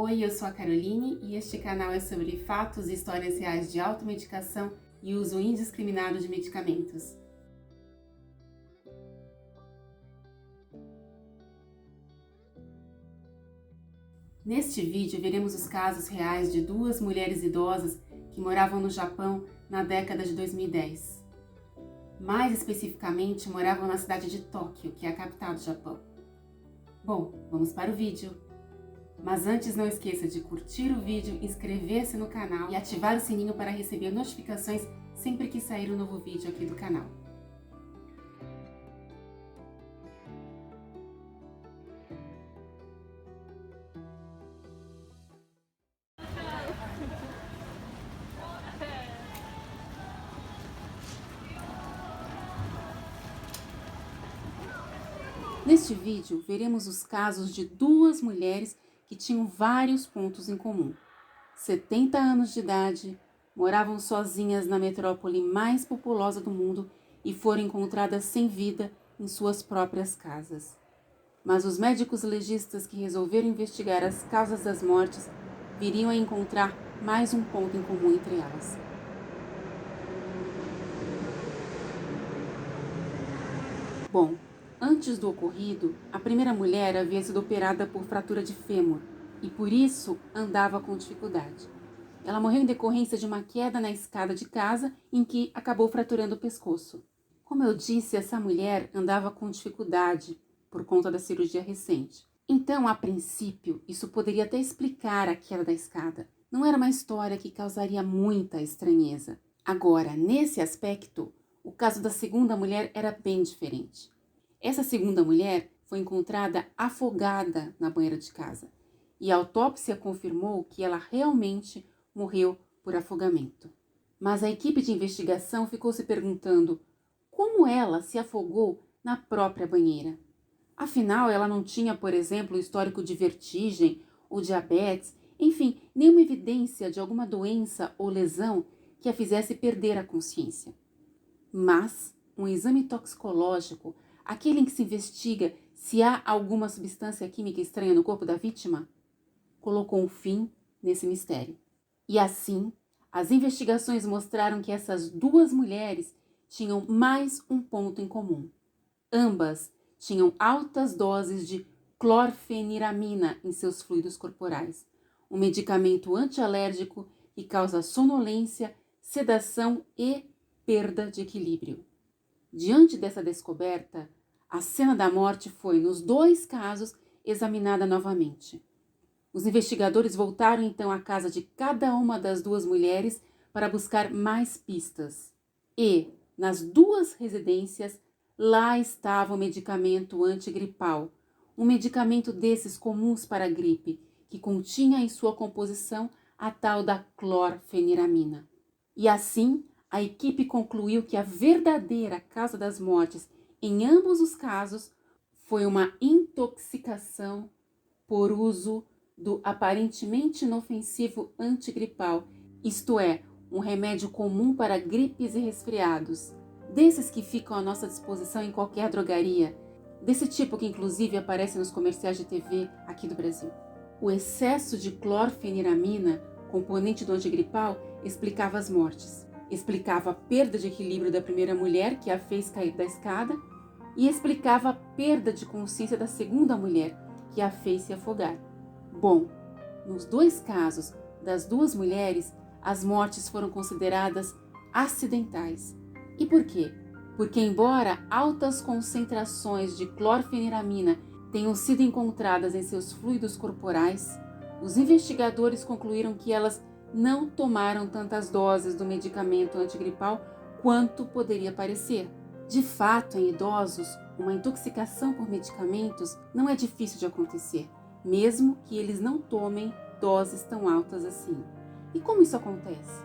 Oi, eu sou a Caroline e este canal é sobre fatos e histórias reais de automedicação e uso indiscriminado de medicamentos. Neste vídeo veremos os casos reais de duas mulheres idosas que moravam no Japão na década de 2010. Mais especificamente, moravam na cidade de Tóquio, que é a capital do Japão. Bom, vamos para o vídeo. Mas antes não esqueça de curtir o vídeo, inscrever-se no canal e ativar o sininho para receber notificações sempre que sair um novo vídeo aqui do canal. Neste vídeo, veremos os casos de duas mulheres que tinham vários pontos em comum. 70 anos de idade, moravam sozinhas na metrópole mais populosa do mundo e foram encontradas sem vida em suas próprias casas. Mas os médicos legistas que resolveram investigar as causas das mortes viriam a encontrar mais um ponto em comum entre elas. Bom, antes do ocorrido, a primeira mulher havia sido operada por fratura de fêmur e por isso andava com dificuldade. Ela morreu em decorrência de uma queda na escada de casa em que acabou fraturando o pescoço. Como eu disse, essa mulher andava com dificuldade por conta da cirurgia recente. Então, a princípio, isso poderia até explicar a queda da escada. Não era uma história que causaria muita estranheza. Agora, nesse aspecto, o caso da segunda mulher era bem diferente. Essa segunda mulher foi encontrada afogada na banheira de casa e a autópsia confirmou que ela realmente morreu por afogamento. Mas a equipe de investigação ficou se perguntando como ela se afogou na própria banheira. Afinal, ela não tinha, por exemplo, histórico de vertigem ou diabetes, enfim, nenhuma evidência de alguma doença ou lesão que a fizesse perder a consciência. Mas um exame toxicológico, aquele em que se investiga se há alguma substância química estranha no corpo da vítima, colocou um fim nesse mistério. E assim, as investigações mostraram que essas duas mulheres tinham mais um ponto em comum. Ambas tinham altas doses de clorfeniramina em seus fluidos corporais, um medicamento antialérgico que causa sonolência, sedação e perda de equilíbrio. Diante dessa descoberta, a cena da morte foi, nos dois casos, examinada novamente. Os investigadores voltaram então à casa de cada uma das duas mulheres para buscar mais pistas. E, nas duas residências, lá estava o medicamento antigripal, um medicamento desses comuns para a gripe, que continha em sua composição a tal da clorfeniramina. E assim, a equipe concluiu que a verdadeira causa das mortes em ambos os casos foi uma intoxicação por uso do aparentemente inofensivo antigripal, isto é, um remédio comum para gripes e resfriados, desses que ficam à nossa disposição em qualquer drogaria, desse tipo que inclusive aparece nos comerciais de TV aqui do Brasil. O excesso de clorfeniramina, componente do antigripal, explicava as mortes. Explicava a perda de equilíbrio da primeira mulher que a fez cair da escada e explicava a perda de consciência da segunda mulher que a fez se afogar. Bom, nos dois casos das duas mulheres, as mortes foram consideradas acidentais. E por quê? Porque embora altas concentrações de clorfeniramina tenham sido encontradas em seus fluidos corporais, os investigadores concluíram que elas não tomaram tantas doses do medicamento antigripal quanto poderia parecer. De fato, em idosos, uma intoxicação por medicamentos não é difícil de acontecer, mesmo que eles não tomem doses tão altas assim. E como isso acontece?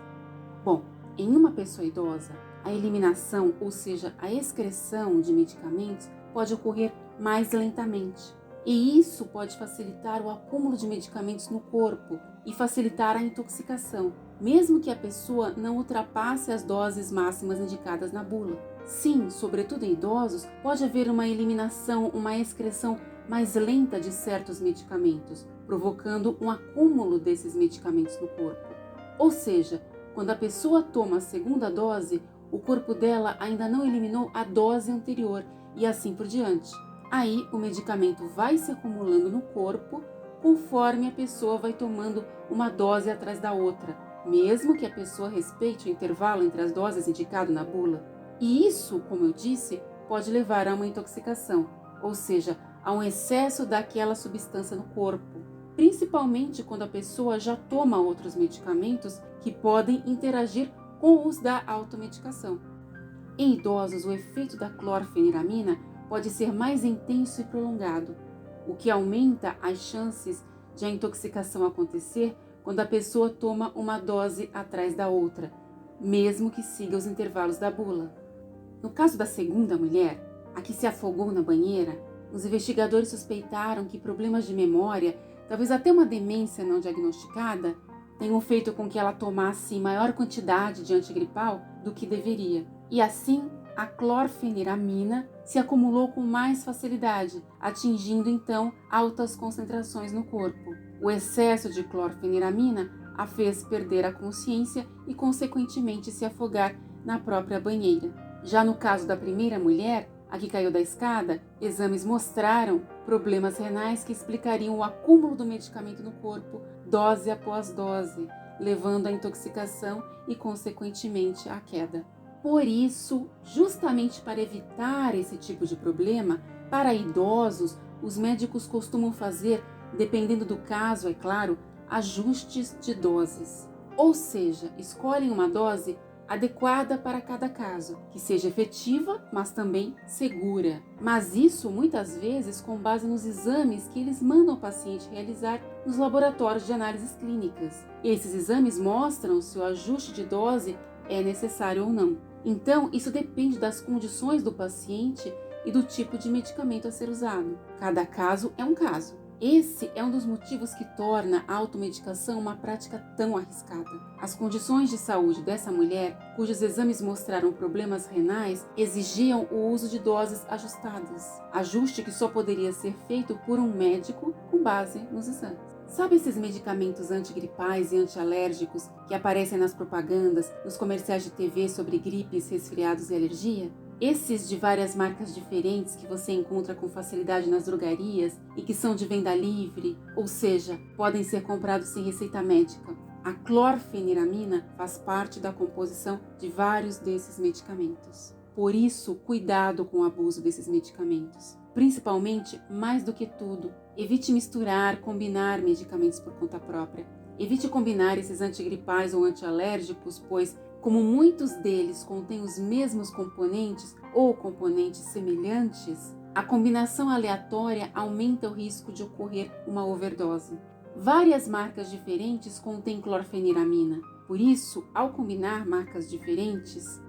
Bom, em uma pessoa idosa, a eliminação, ou seja, a excreção de medicamentos, pode ocorrer mais lentamente. E isso pode facilitar o acúmulo de medicamentos no corpo e facilitar a intoxicação, mesmo que a pessoa não ultrapasse as doses máximas indicadas na bula. Sim, sobretudo em idosos, pode haver uma eliminação, uma excreção mais lenta de certos medicamentos, provocando um acúmulo desses medicamentos no corpo. Ou seja, quando a pessoa toma a segunda dose, o corpo dela ainda não eliminou a dose anterior e assim por diante. Aí o medicamento vai se acumulando no corpo conforme a pessoa vai tomando uma dose atrás da outra, mesmo que a pessoa respeite o intervalo entre as doses indicado na bula. E isso, como eu disse, pode levar a uma intoxicação, ou seja, a um excesso daquela substância no corpo, principalmente quando a pessoa já toma outros medicamentos que podem interagir com os da automedicação. Em idosos, o efeito da clorfeniramina pode ser mais intenso e prolongado, o que aumenta as chances de a intoxicação acontecer quando a pessoa toma uma dose atrás da outra, mesmo que siga os intervalos da bula. No caso da segunda mulher, a que se afogou na banheira, os investigadores suspeitaram que problemas de memória, talvez até uma demência não diagnosticada, tenham feito com que ela tomasse maior quantidade de antigripal do que deveria. E assim, a clorfeniramina se acumulou com mais facilidade, atingindo então altas concentrações no corpo. O excesso de clorfeniramina a fez perder a consciência e, consequentemente, se afogar na própria banheira. Já no caso da primeira mulher, a que caiu da escada, exames mostraram problemas renais que explicariam o acúmulo do medicamento no corpo, dose após dose, levando à intoxicação e, consequentemente, à queda. Por isso, justamente para evitar esse tipo de problema, para idosos, os médicos costumam fazer, dependendo do caso, é claro, ajustes de doses. Ou seja, escolhem uma dose adequada para cada caso, que seja efetiva, mas também segura. Mas isso muitas vezes com base nos exames que eles mandam o paciente realizar nos laboratórios de análises clínicas. Esses exames mostram se o ajuste de dose é necessário ou não. Então, isso depende das condições do paciente e do tipo de medicamento a ser usado. Cada caso é um caso. Esse é um dos motivos que torna a automedicação uma prática tão arriscada. As condições de saúde dessa mulher, cujos exames mostraram problemas renais, exigiam o uso de doses ajustadas, ajuste que só poderia ser feito por um médico com base nos exames. Sabe esses medicamentos antigripais e antialérgicos que aparecem nas propagandas, nos comerciais de TV sobre gripes, resfriados e alergia? Esses de várias marcas diferentes que você encontra com facilidade nas drogarias e que são de venda livre, ou seja, podem ser comprados sem receita médica. A clorfeniramina faz parte da composição de vários desses medicamentos. Por isso, cuidado com o abuso desses medicamentos. Principalmente, mais do que tudo, evite misturar, combinar medicamentos por conta própria. Evite combinar esses antigripais ou antialérgicos, pois, como muitos deles contêm os mesmos componentes ou componentes semelhantes, a combinação aleatória aumenta o risco de ocorrer uma overdose. Várias marcas diferentes contêm clorfeniramina. Por isso, ao combinar marcas diferentes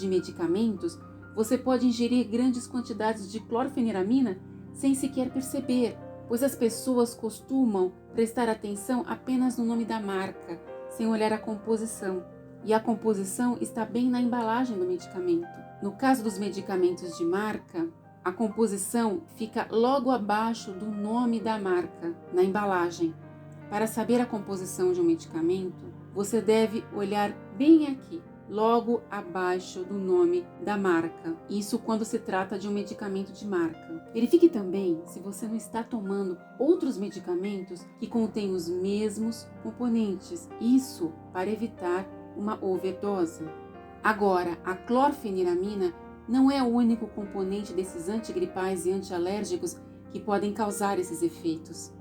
de medicamentos, você pode ingerir grandes quantidades de clorfeniramina sem sequer perceber, pois as pessoas costumam prestar atenção apenas no nome da marca, sem olhar a composição. E a composição está bem na embalagem do medicamento. No caso dos medicamentos de marca, a composição fica logo abaixo do nome da marca, na embalagem. Para saber a composição de um medicamento, você deve olhar bem aqui, logo abaixo do nome da marca. Isso quando se trata de um medicamento de marca. Verifique também se você não está tomando outros medicamentos que contêm os mesmos componentes. Isso para evitar uma overdose. Agora, a clorfeniramina não é o único componente desses antigripais e antialérgicos que podem causar esses efeitos.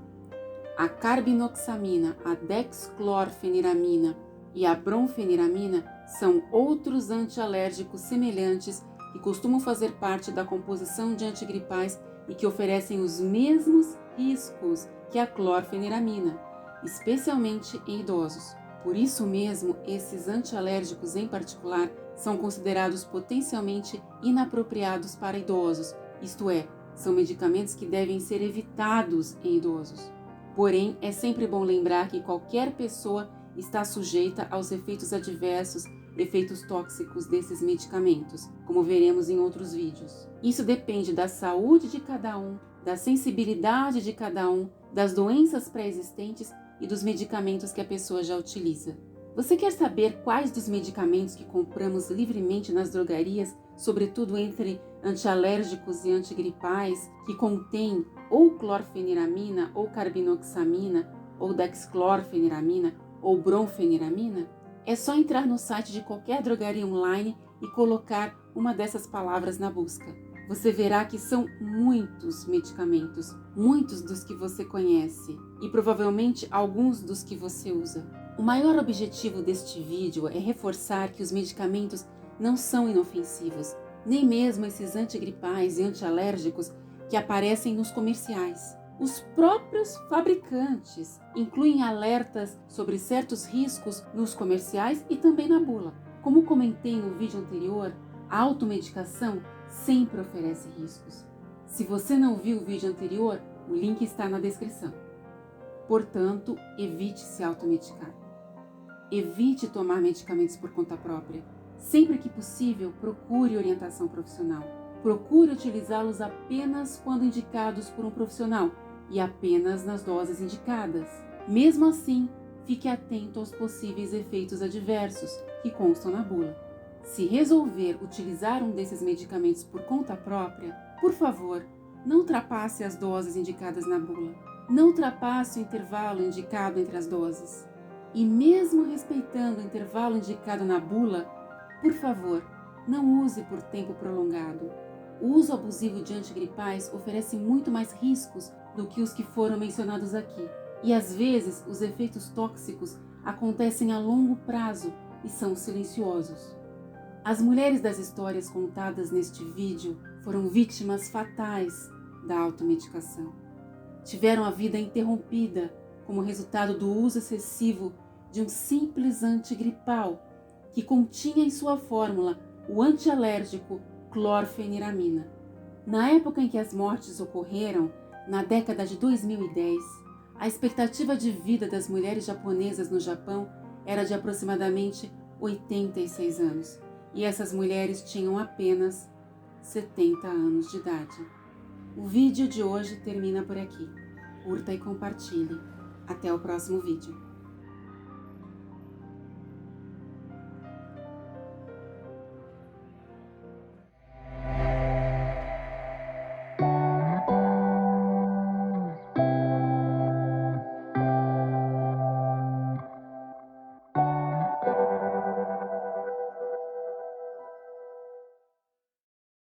A carbinoxamina, a dexclorfeniramina e a bromfeniramina são outros antialérgicos semelhantes que costumam fazer parte da composição de antigripais e que oferecem os mesmos riscos que a clorfeniramina, especialmente em idosos. Por isso mesmo, esses antialérgicos em particular são considerados potencialmente inapropriados para idosos, isto é, são medicamentos que devem ser evitados em idosos. Porém, é sempre bom lembrar que qualquer pessoa está sujeita aos efeitos adversos, efeitos tóxicos desses medicamentos, como veremos em outros vídeos. Isso depende da saúde de cada um, da sensibilidade de cada um, das doenças pré-existentes e dos medicamentos que a pessoa já utiliza. Você quer saber quais dos medicamentos que compramos livremente nas drogarias, sobretudo entre antialérgicos e antigripais, que contêm ou clorfeniramina, ou carbinoxamina, ou dexclorfeniramina, ou bromfeniramina? É só entrar no site de qualquer drogaria online e colocar uma dessas palavras na busca. Você verá que são muitos medicamentos, muitos dos que você conhece e provavelmente alguns dos que você usa. O maior objetivo deste vídeo é reforçar que os medicamentos não são inofensivos, nem mesmo esses antigripais e antialérgicos que aparecem nos comerciais. Os próprios fabricantes incluem alertas sobre certos riscos nos comerciais e também na bula. Como comentei no vídeo anterior, a automedicação sempre oferece riscos. Se você não viu o vídeo anterior, o link está na descrição. Portanto, evite se automedicar. Evite tomar medicamentos por conta própria. Sempre que possível, procure orientação profissional. Procure utilizá-los apenas quando indicados por um profissional e apenas nas doses indicadas. Mesmo assim, fique atento aos possíveis efeitos adversos que constam na bula. Se resolver utilizar um desses medicamentos por conta própria, por favor, não ultrapasse as doses indicadas na bula. Não ultrapasse o intervalo indicado entre as doses. E mesmo respeitando o intervalo indicado na bula, por favor, não use por tempo prolongado. O uso abusivo de antigripais oferece muito mais riscos do que os que foram mencionados aqui. E às vezes os efeitos tóxicos acontecem a longo prazo e são silenciosos. As mulheres das histórias contadas neste vídeo foram vítimas fatais da automedicação. Tiveram a vida interrompida como resultado do uso excessivo de um simples antigripal que continha em sua fórmula o antialérgico clorfeniramina. Na época em que as mortes ocorreram, na década de 2010, a expectativa de vida das mulheres japonesas no Japão era de aproximadamente 86 anos, e essas mulheres tinham apenas 70 anos de idade. O vídeo de hoje termina por aqui. Curta e compartilhe. Até o próximo vídeo.